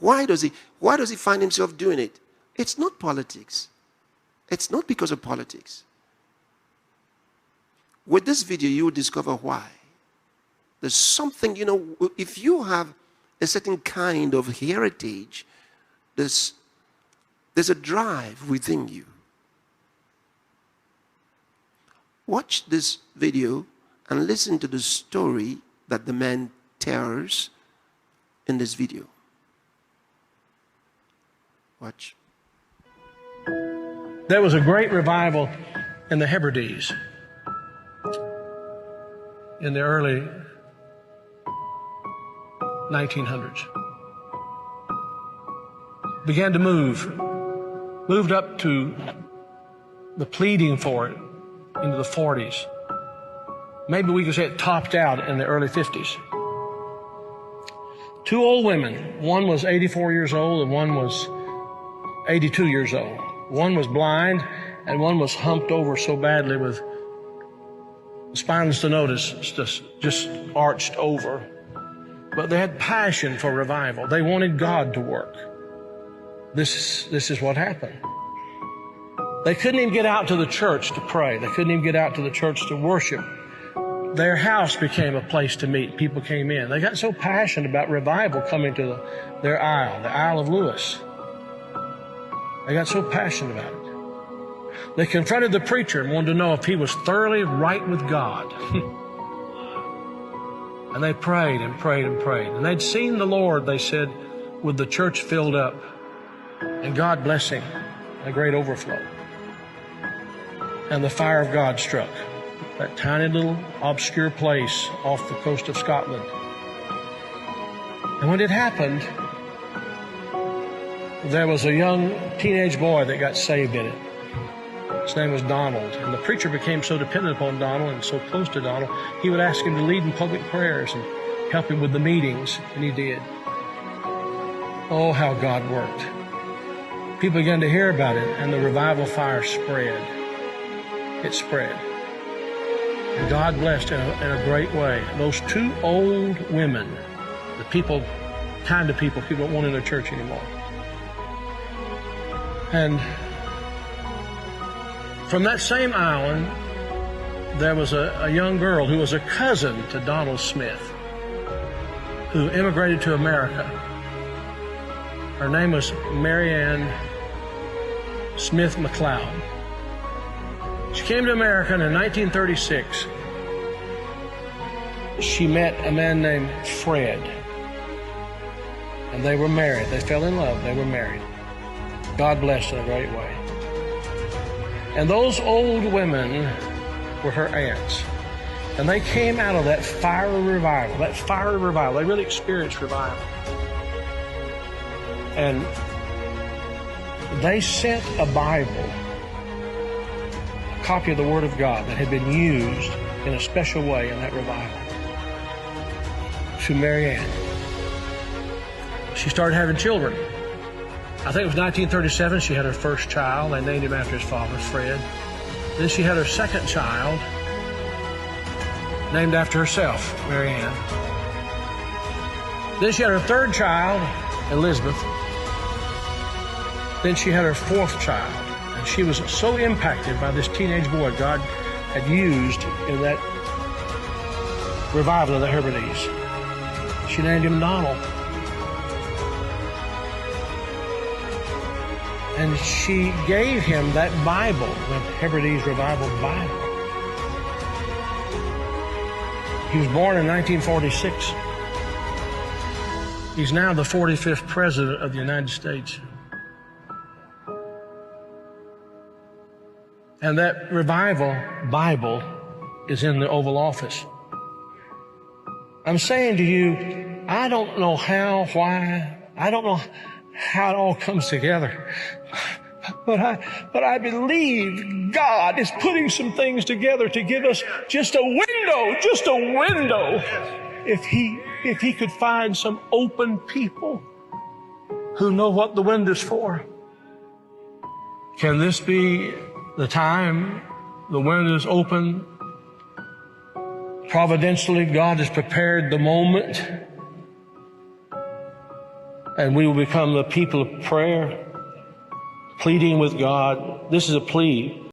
Why does he find himself doing it? It's not politics. It's not because of politics. With this video, you will discover why. There's something, if you have a certain kind of heritage, there's a drive within you. Watch this video and listen to the story that the man tells in this video. Watch. There was a great revival in the Hebrides in the early 1900s. Began to moved up to the pleading for it into the 40s. Maybe we could say it topped out in the early 50s. Two old women, one was 84 years old and one was 82 years old. One was blind and one was humped over so badly with spinal stenosis just arched over. But they had passion for revival. They wanted God to work. This is what happened. They couldn't even get out to the church to pray. They couldn't even get out to the church to worship. Their house became a place to meet. People came in. They got so passionate about revival coming to their isle, the Isle of Lewis. They got so passionate about it. They confronted the preacher and wanted to know if he was thoroughly right with God. And they prayed and prayed and prayed. And they'd seen the Lord, they said, with the church filled up and God blessing, a great overflow. And the fire of God struck that tiny little obscure place off the coast of Scotland. And when it happened, there was a young teenage boy that got saved in it. His name was Donald. And the preacher became so dependent upon Donald and so close to Donald, he would ask him to lead in public prayers and help him with the meetings, and he did. Oh, how God worked. People began to hear about it, and the revival fire spread. It spread. And God blessed in a great way. Those two old women, the kind of people don't want in their church anymore. And from that same island, there was a young girl who was a cousin to Donald Smith, who immigrated to America. Her name was Mary Ann Smith McLeod. She came to America in 1936. She met a man named Fred, and they were married. They fell in love. They were married. God blessed in a great way. And those old women were her aunts. And they came out of that fiery revival, They really experienced revival. And they sent a Bible, a copy of the Word of God that had been used in a special way in that revival, to Mary Ann. She started having children. I think it was 1937 she had her first child. They named him after his father, Fred. Then she had her second child, named after herself, Mary Ann. Then she had her third child, Elizabeth. Then she had her fourth child. And she was so impacted by this teenage boy God had used in that revival of the Hebrides. She named him Donald. And she gave him that Bible, the Hebrides Revival Bible. He was born in 1946. He's now the 45th President of the United States. And that Revival Bible is in the Oval Office. I'm saying to you, I don't know how, why, I don't know how it all comes together. But I believe God is putting some things together to give us just a window. If he could find some open people who know what the window's for. Can this be the time the window's open? Providentially, God has prepared the moment. and we will become the people of prayer, pleading with God. This is a plea.